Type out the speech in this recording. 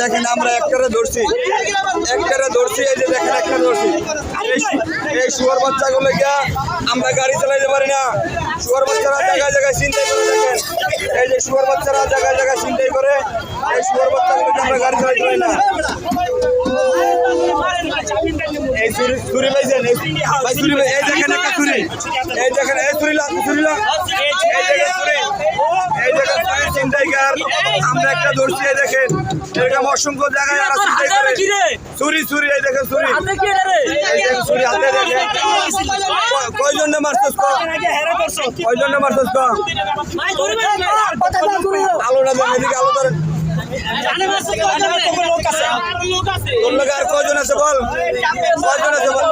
দেখেন আমরা একটারে ধরছি এই যে দেখেন একটা ধরছি। এই শুয়ার বাচ্চাগুলো গিয়া আমরা গাড়ি চালাইতে পারি না। শুয়ার বাচ্চারা জায়গায় জায়গায় চিন্তাই করে দেখেন, এই যে শুয়ার বাচ্চারা জায়গায় জায়গায় চিন্তাই করে, এই শুয়ার বাচ্চাগুলোকে আমরা গাড়ি চালাইতে পারি না। এই ছুরি পাইছেন, এই দেখেন একটা ছুরি, এই দেখেন এই ছুরি চিন্তাইকার আমরা একটা ধরছি। এই দেখেন এরকম অসংখ্য জায়গায় ছুরি এই দেখেন ছুরি হাতে দেখেন। কয়জনে মারছস কয়জনে মারছস আলো না দেন, এদিকে আলো ধরেন। তোর লোক আর কয়জন আছে বল, কয়জন আছে বল।